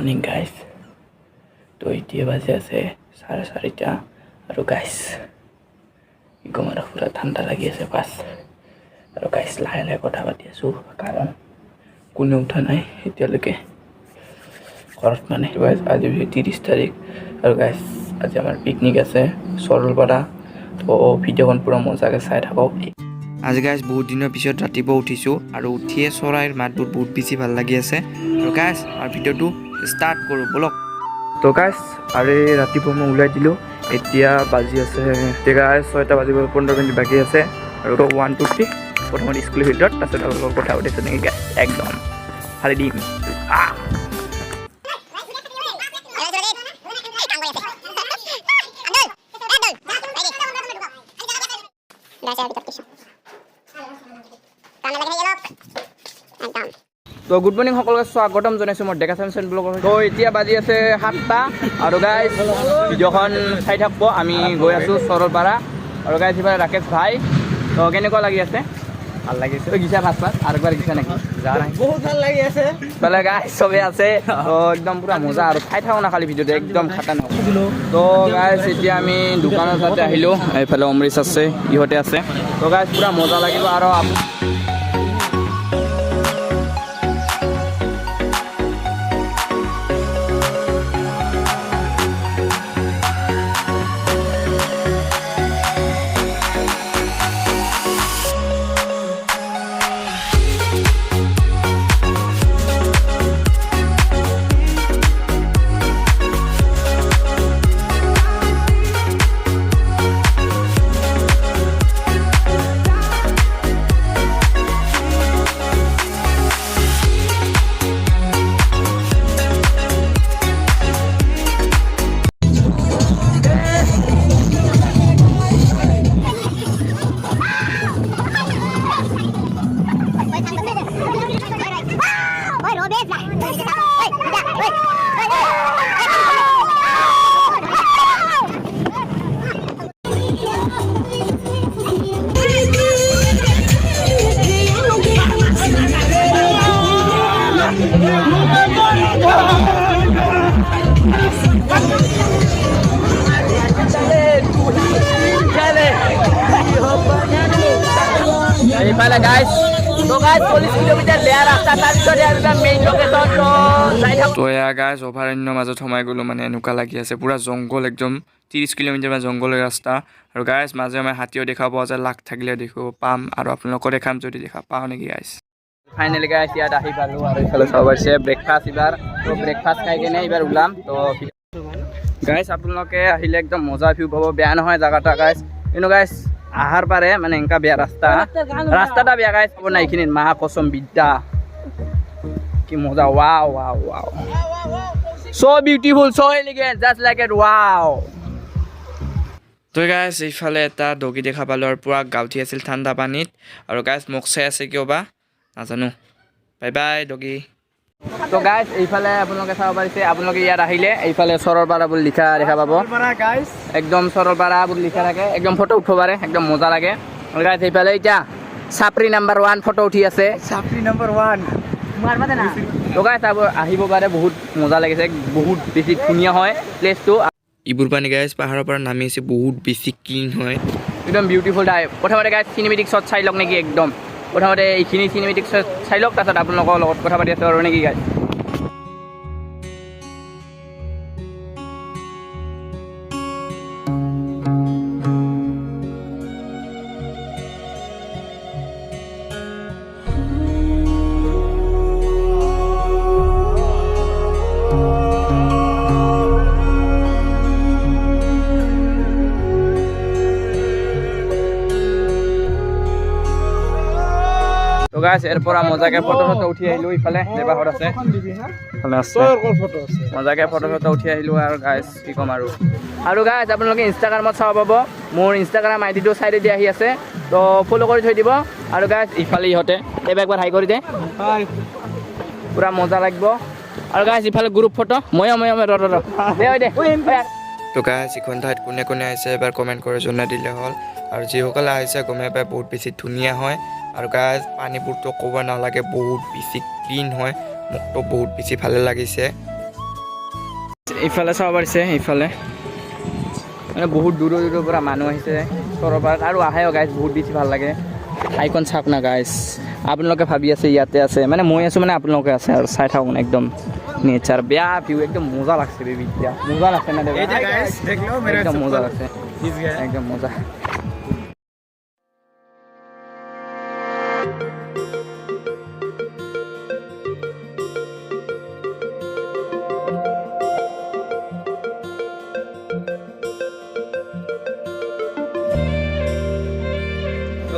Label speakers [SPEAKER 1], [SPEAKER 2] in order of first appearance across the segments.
[SPEAKER 1] Morning guys তো এতিয়া বাজে আছে 4:30 আৰু গাইজ কি ক'ম আৰু পুৰা ঠাণ্ডা লাগি আছে বাছ আৰু গাইজ লাহে লাহে কথা পাতি আছোঁ কাৰণ কোনো উঠা নাই এতিয়ালৈকে ঘৰত মানে আজি 30 তাৰিখ আৰু গাইজ আজি আমাৰ পিকনিক আছে সৰলপাৰা তো ভিডিঅ'খন পুৰা মজাকৈ চাই থাকক।
[SPEAKER 2] আজি গাইজ বহুত দিনৰ পিছত ৰাতিপুৱা উঠিছোঁ আৰু উঠিয়ে চৰাইৰ মাতবোৰ বহুত বেছি ভাল লাগি আছে আৰু গাইজ আমাৰ ভিডিঅ'টো ষ্টাৰ্ট কৰোঁ ব'লক।
[SPEAKER 1] তো গাইজ আৰু ৰাতিপুৱা মই ওলাই দিলোঁ এতিয়া বাজি আছে গাইজ 6টা বাজিব 15 মিনিট বাকী আছে আৰু 1 2 3 প্ৰথমতে স্কুলৰ ভিতৰত তাৰপিছত অলপ কথা পাতিছোঁ নেকি গাইজ একদম ফালি দিম। তো গুড মৰ্নিং সকলোকে স্বাগতম জনাইছোঁ মই ডেকা চেন ব্লগৰ। তো এতিয়া বাজি আছে 7টা আৰু গাইজ ভিডিঅ'খন চাই থাকিব। আমি গৈ আছোঁ সৰলপাৰা আৰু গাইজ সিফালে ৰাকেশ ভাই। তো কেনেকুৱা লাগি আছে? ভাল লাগিছে। গিছা ভাত আৰু একবাৰ গিছা নেকি? যা নাই বহুত ভাল লাগি আছে ইফালে গাইজ চবেই আছে তো একদম পুৰা মজা আৰু চাই থাকোঁ না খালি ভিডিঅ'টো একদম খাটা নহ'ব। তো গাইজ এতিয়া আমি দোকানৰ তাতে আহিলোঁ এইফালে অমৃত আছে ইহঁতে আছে তো গাইজ পুৰা মজা লাগিব আৰু এইফালে গাইজ তো গাইজ 40 কিলোমিটাৰ বেয়া ৰাস্তা তাৰপিছত এটা মেইন লোকেশ্যন তো যাই থাকোঁ।
[SPEAKER 2] তো এয়া গাইজ অভয়াৰণ্যৰ মাজত সোমাই গ'লোঁ মানে এনেকুৱা লাগি আছে পুৰা জংঘল একদম 30 কিলোমিটাৰ মান জংঘলৰ ৰাস্তা আৰু গাইজ মাজে মাজে হাতীও দেখা পোৱা যায় লাখ থাকিলে দেখিব পাম আৰু আপোনালোকৰ দেখাম যদি দেখা পাওঁ নেকি গাইজ।
[SPEAKER 1] ফাইনেলি গাইজ ইয়াত আহি পালোঁ আৰু এইফালে চাব পাৰিছে ব্ৰেকফাষ্ট এইবাৰ তো ব্ৰেকফাষ্ট খাই কেনে এইবাৰ ওলাম। তো গাইজ আপোনালোকে আহিলে একদম মজা ভিউ পাব বেয়া নহয় জেগাটা গাইজ কিন্তু গাইজ আহাৰ পাৰে মানে এনেকা বেয়া ৰাস্তাটা বেয়া গাইজ পাব নাই এইখিনিত মাহা কসম বিদ্যা কি মজা wow wow wow so beautiful so elegant just like it wow।
[SPEAKER 2] তো গাইজ এইফালে এটা ডগি দেখা পালোঁ আৰু পুৰা গাউঠি আছিল ঠাণ্ডা পানীত আৰু গাইজ মোক চাই আছে কিয় বা নাজানো। Bye bye doggy.
[SPEAKER 1] তো গাইজ এইফালে আপোনালোকে চাব পাৰিছে আপোনালোকে ইয়াত আহিলে এইফালে সৰলপাৰা বুলি লিখা দেখা পাব একদম সৰলপাৰা বুলি লিখা থাকে একদম ফটো উঠিব পাৰে একদম মজা লাগে গাইজ। এইফালে এতিয়া চাপৰি নাম্বাৰ 1 ফটো উঠি আছে চাপৰি নাম্বাৰ 1 তো গাইজ আহিব পাৰে বহুত মজা লাগিছে বহুত বেছি ধুনীয়া হয় প্লেচটো।
[SPEAKER 2] ইবোৰ পানী গাইজ পাহাৰৰ পৰা নামি আছে বহুত বেছি ক্লিন হয়
[SPEAKER 1] একদম বিউটিফুল টাইপ। প্ৰথমতে গাইজ চিনেমেটিক শ্বট চাই লওক নেকি একদম প্ৰথমতে এইখিনি চিনেমেটিক শ্বট চাই লওক তাৰপিছত আপোনালোকৰ লগত কথা পাতি আছোঁ আৰু নেকি গাইজ। তো গাইজ এরপর মজাকে ফটো ফটো উঠি আহিলোঁ ইফালে দেবাহত আছে মজাকে ফটো ফটো উঠি আহিলোঁ আৰু গাইজ কি ক'ম আৰু গাইজ আপোনালোকে ইনষ্টাগ্ৰামত চাব পাব মোৰ ইনষ্টাগ্ৰাম আইডিটো চাইডেদি আহি আছে তো ফলো কৰি থৈ দিব আৰু গাইজ ইফালে ইহঁতে একবাৰ হাই কৰি দে পুৰা মজা লাগিব আৰু গাইজ ইফালে গ্ৰুপ ফটো ময়ে দে
[SPEAKER 2] তো গাইজ ইখন ঠাইত কোনে কোনে আহিছে এবাৰ কমেণ্ট কৰি জনাই দিলে হ'ল আৰু যিসকলে আহিছে গমে পাই বহুত বেছি ধুনীয়া হয় আৰু গাইজ পানীবোৰতো ক'ব নালাগে বহুত বেছি ক্লিন হয় মোকতো বহুত বেছি ভালে লাগিছে
[SPEAKER 1] ইফালে চাব পাৰিছে ইফালে মানে বহুত দূৰৰ দূৰৰ পৰা মানুহ আহিছে চৰলপাৰাত আৰু আহেও গাইজ বহুত বেছি ভাল লাগে ঠাইখন চাওক না গাইজ আপোনালোকে ভাবি আছে ইয়াতে আছে মানে মই আছোঁ মানে আপোনালোকে আছে আৰু চাই থাকক না একদম নেচাৰ বেয়া ভিউ একদম মজা লাগছে বেবি এতিয়া মজা লাগছে না দেবা একদম মজা লাগছে একদম মজা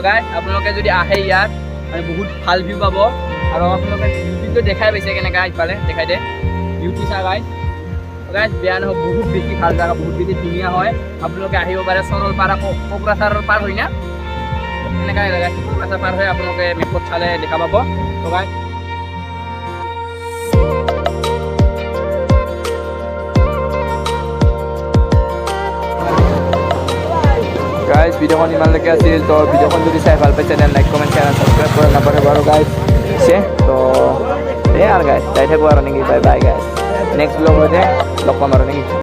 [SPEAKER 1] গাইজ আপোনালোকে যদি আহে ইয়াত মানে বহুত ভাল ভিউ পাব আৰু আপোনালোকে ভিউটো দেখাই পাইছে কেনেকৈ ইফালে দেখাই দে ভিউটো চা গাইজ গাইজ বেয়া নহয় বহুত বেছি ভাল জেগা বহুত বেছি ধুনীয়া হয় আপোনালোকে আহিব পাৰে চৰলপাৰা কোকৰাঝাৰৰ পাৰ হয় না এনেকৈ গাইজ কোকৰাঝাৰ পাৰ হৈ আপোনালোকে মেপত চালে দেখা পাব তো গাইজ গাইজ ভিডিঅ'খন ইমানলৈকে আছিল তো ভিডিঅ'খন যদি চাই ভাল পাইছে দেন লাইক কমেণ্ট শ্বেয়াৰ ছাবস্ক্ৰাইব কৰা নাপাহৰিব আৰু গাইজ আছে তো এই আৰু গাইজ যাই থাকোঁ আৰু নেকি বাই বাই গাইজ নেক্সট ব্লগতে লগ পাম আৰু নেকি